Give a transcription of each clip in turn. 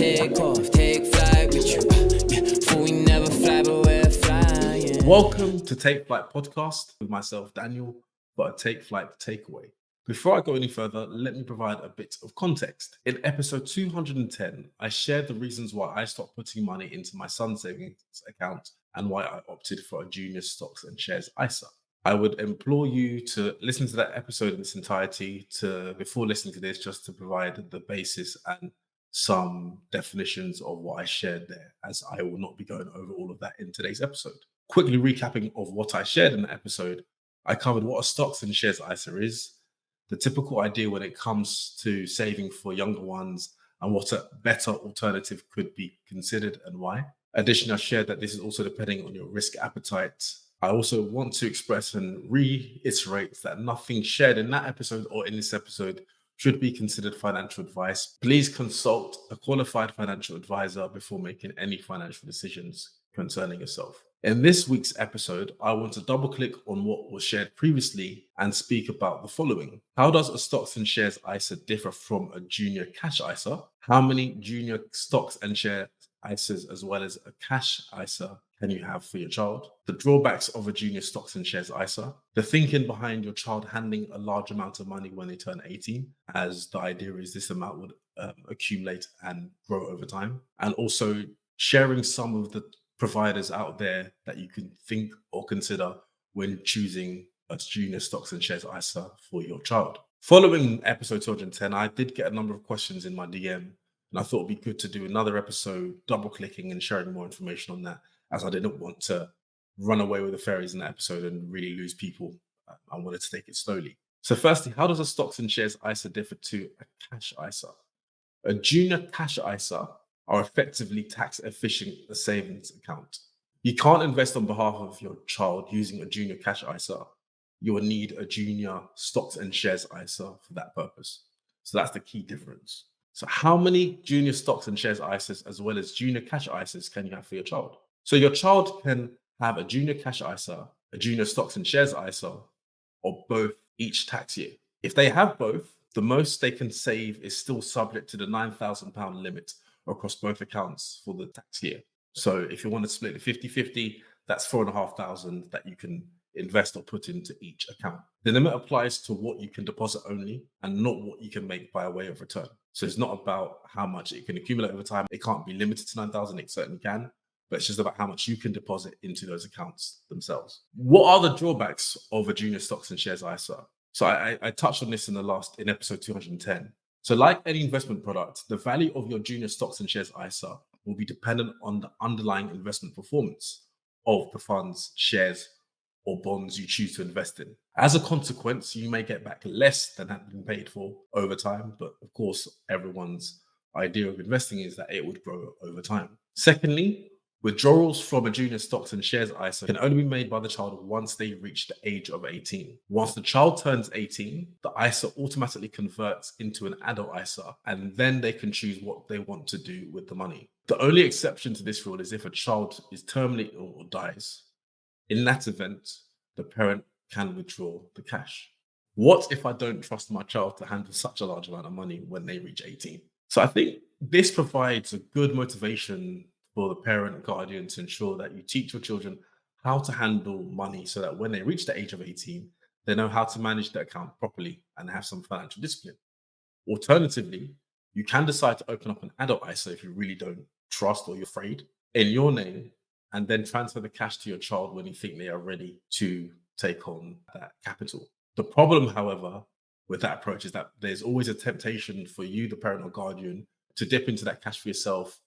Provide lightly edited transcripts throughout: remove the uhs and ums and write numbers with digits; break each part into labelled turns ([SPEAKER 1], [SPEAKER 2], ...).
[SPEAKER 1] take off, take flight with you. For we never fly, but we're flying.
[SPEAKER 2] Welcome to Take Flight Podcast with myself, Daniel, for a Take Flight takeaway. Before I go any further, let me provide a bit of context. In episode 210, I shared the reasons why I stopped putting money into my son's savings account and why I opted for a junior stocks and shares ISA. I would implore you to listen to that episode in its entirety before listening to this, just to provide the basis and some definitions of what I shared there, as I will not be going over all of that in today's episode. Quickly recapping of what I shared in the episode, I covered what a stocks and shares ISA is, the typical idea when it comes to saving for younger ones, and what a better alternative could be considered and why. Additionally, I shared that this is also depending on your risk appetite. I also want to express and reiterate that nothing shared in that episode or in this episode should be considered financial advice. Please consult a qualified financial advisor before making any financial decisions concerning yourself. In this week's episode, I want to double click on what was shared previously and speak about the following. How does a stocks and shares ISA differ from a junior cash ISA? How many junior stocks and share ISAs as well as a cash ISA can you have for your child? The drawbacks of a junior stocks and shares ISA, the thinking behind your child handling a large amount of money when they turn 18, as the idea is this amount would accumulate and grow over time, and also sharing some of the providers out there that you can think or consider when choosing a junior stocks and shares ISA for your child. Following episode 210, I did get a number of questions in my DM, and I thought it'd be good to do another episode, double clicking and sharing more information on that, as I didn't want to run away with the fairies in that episode and really lose people. I wanted to take it slowly. So firstly, how does a stocks and shares ISA differ to a cash ISA? A junior cash ISA are effectively tax efficient savings account. You can't invest on behalf of your child using a junior cash ISA. You will need a junior stocks and shares ISA for that purpose. So that's the key difference. So how many junior stocks and shares ISAs as well as junior cash ISAs can you have for your child? So your child can have a junior cash ISA, a junior stocks and shares ISA, or both each tax year. If they have both, the most they can save is still subject to the £9,000 limit across both accounts for the tax year. So if you want to split it 50-50, that's $4,500 that you can invest or put into each account. The limit applies to what you can deposit only and not what you can make by way of return. So it's not about how much it can accumulate over time. It can't be limited to 9,000, it certainly can, but it's just about how much you can deposit into those accounts themselves. What are the drawbacks of a junior stocks and shares ISA? So I touched on this in episode 210. So like any investment product, the value of your junior stocks and shares ISA will be dependent on the underlying investment performance of the funds, shares, or bonds you choose to invest in. As a consequence, you may get back less than had been paid for over time, but of course, everyone's idea of investing is that it would grow over time. Secondly, withdrawals from a junior stocks and shares ISA can only be made by the child once they reach the age of 18. Once the child turns 18, the ISA automatically converts into an adult ISA, and then they can choose what they want to do with the money. The only exception to this rule is if a child is terminally ill or dies. In that event, the parent can withdraw the cash. What if I don't trust my child to handle such a large amount of money when they reach 18? So I think this provides a good motivation for the parent and guardian to ensure that you teach your children how to handle money so that when they reach the age of 18, they know how to manage their account properly and have some financial discipline. Alternatively, you can decide to open up an adult ISA if you really don't trust or you're afraid in your name, and then transfer the cash to your child when you think they are ready to take on that capital. The problem, however, with that approach is that there's always a temptation for you, the parent or guardian, to dip into that cash for yourself,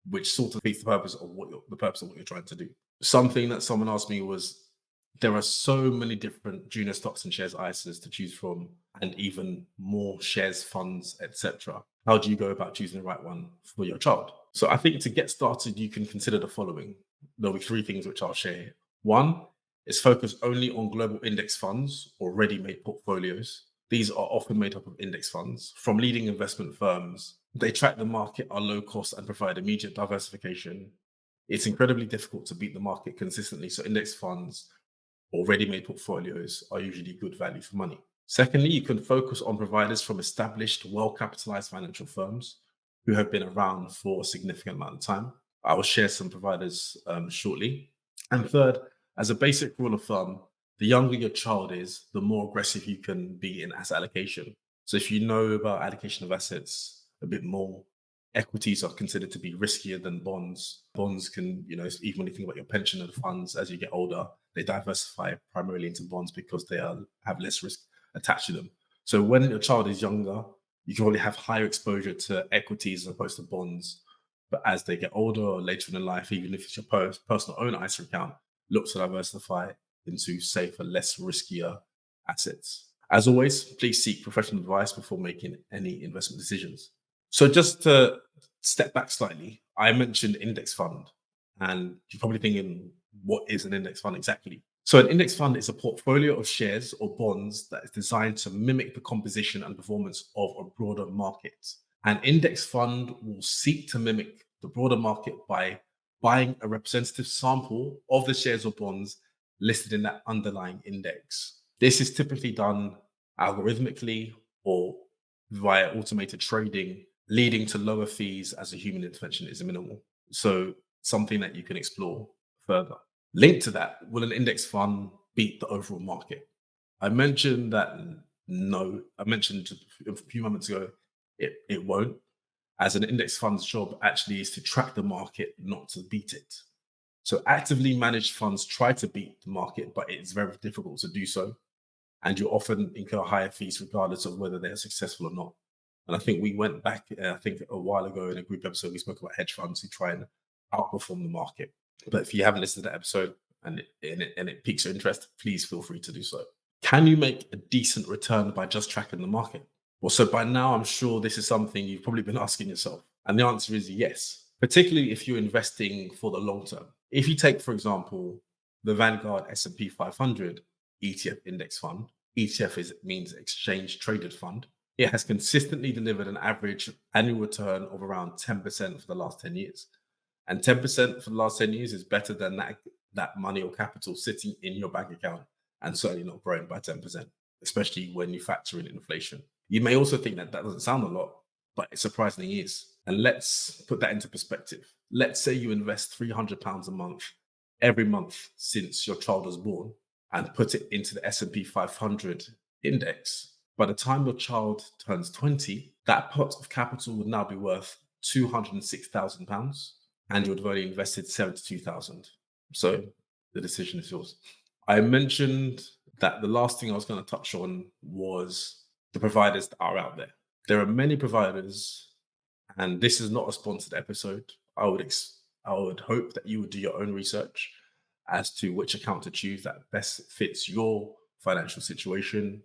[SPEAKER 2] which sort of defeats the purpose of what you're trying to do. Something that someone asked me was, there are so many different junior stocks and shares ISAs to choose from, and even more shares, funds, etc. How do you go about choosing the right one for your child? So I think to get started, you can consider the following. There'll be three things which I'll share here. One is focus only on global index funds or ready-made portfolios. These are often made up of index funds from leading investment firms. They track the market, are low cost, and provide immediate diversification. It's incredibly difficult to beat the market consistently, so index funds or ready-made portfolios are usually good value for money. Secondly, you can focus on providers from established, well-capitalized financial firms. who have been around for a significant amount of time. I will share some providers shortly. And third, as a basic rule of thumb, the younger your child is, the more aggressive you can be in asset allocation. So if you know about allocation of assets a bit more, equities are considered to be riskier than bonds. Bonds can, even when you think about your pension and funds, as you get older, they diversify primarily into bonds because they have less risk attached to them. So when your child is younger, you can probably have higher exposure to equities as opposed to bonds. But as they get older or later in life, even if it's your personal own ISA account, look to diversify into safer, less riskier assets. As always, please seek professional advice before making any investment decisions. So just to step back slightly, I mentioned index fund, and you're probably thinking, what is an index fund exactly? So an index fund is a portfolio of shares or bonds that is designed to mimic the composition and performance of a broader market. An index fund will seek to mimic the broader market by buying a representative sample of the shares or bonds listed in that underlying index. This is typically done algorithmically or via automated trading, leading to lower fees as a human intervention is minimal. So something that you can explore further. Linked to that, will an index fund beat the overall market? I mentioned that no. I mentioned a few moments ago, it won't, as an index fund's job actually is to track the market, not to beat it. So actively managed funds try to beat the market, but it's very difficult to do so. And you often incur higher fees regardless of whether they're successful or not. And I think we went back, I think a while ago in a group episode, we spoke about hedge funds who try and outperform the market. But if you haven't listened to that episode and it piques your interest, please feel free to do so. Can you make a decent return by just tracking the market? Well, so by now, I'm sure this is something you've probably been asking yourself. And the answer is yes, particularly if you're investing for the long term. If you take, for example, the Vanguard S&P 500 ETF index fund, ETF means exchange traded fund. It has consistently delivered an average annual return of around 10% for the last 10 years. And 10% for the last 10 years is better than that money or capital sitting in your bank account and certainly not growing by 10%, especially when you factor in inflation. You may also think that doesn't sound a lot, but it surprisingly is. And let's put that into perspective. Let's say you invest £300 a month every month since your child was born and put it into the S&P 500 index. By the time your child turns 20, that pot of capital would now be worth £206,000 and you would have only invested £72,000. So the decision is yours. I mentioned that the last thing I was going to touch on was the providers that are out there. There are many providers, and this is not a sponsored episode. I would hope that you would do your own research as to which account to choose that best fits your financial situation,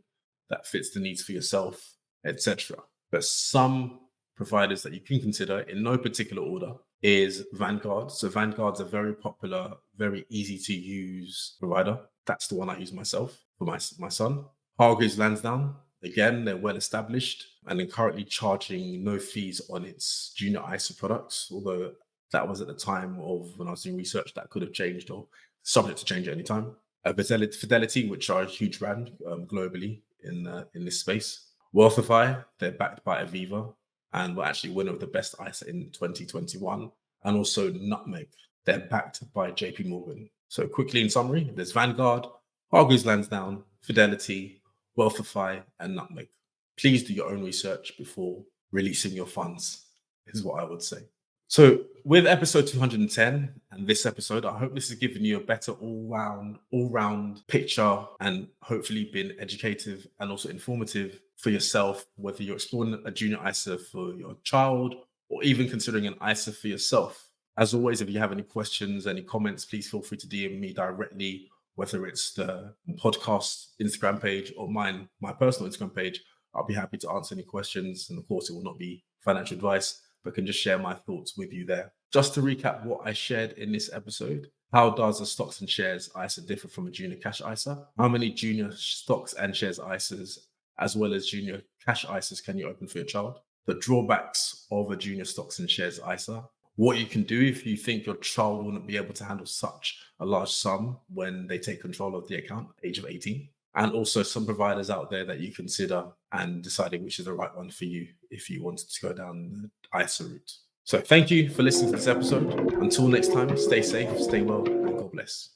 [SPEAKER 2] that fits the needs for yourself, etc. But some providers that you can consider in no particular order is Vanguard. So Vanguard's a very popular, very easy to use provider. That's the one I use myself for my son. Hargreaves Lansdown, again, they're well established and they're currently charging no fees on its junior ISA products, although that was at the time of when I was doing research that could have changed or subject to change at any time. Fidelity, which are a huge brand globally in this space. Wealthify, they're backed by Aviva and were actually winner of the best ISA in 2021. And also Nutmeg, they're backed by JP Morgan. So quickly in summary, there's Vanguard, Hargreaves Lansdown, Fidelity, Wealthify, and Nutmeg. Please do your own research before releasing your funds, is what I would say. So with episode 210 and this episode, I hope this has given you a better all-round picture and hopefully been educative and also informative for yourself, whether you're exploring a junior ISA for your child or even considering an ISA for yourself. As always, if you have any questions, any comments, please feel free to DM me directly, whether it's the podcast Instagram page or my personal Instagram page. I'll be happy to answer any questions. And of course, it will not be financial advice, but can just share my thoughts with you there. Just to recap what I shared in this episode, how does a stocks and shares ISA differ from a junior cash ISA? How many junior stocks and shares ISAs, as well as junior cash ISAs, can you open for your child? The drawbacks of a junior stocks and shares ISA. What you can do if you think your child wouldn't be able to handle such a large sum when they take control of the account at the age of 18. and also some providers out there that you consider and deciding which is the right one for you if you wanted to go down the ISA route. So thank you for listening to this episode. Until next time, stay safe, stay well, and God bless.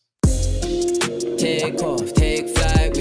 [SPEAKER 1] Take off, take flight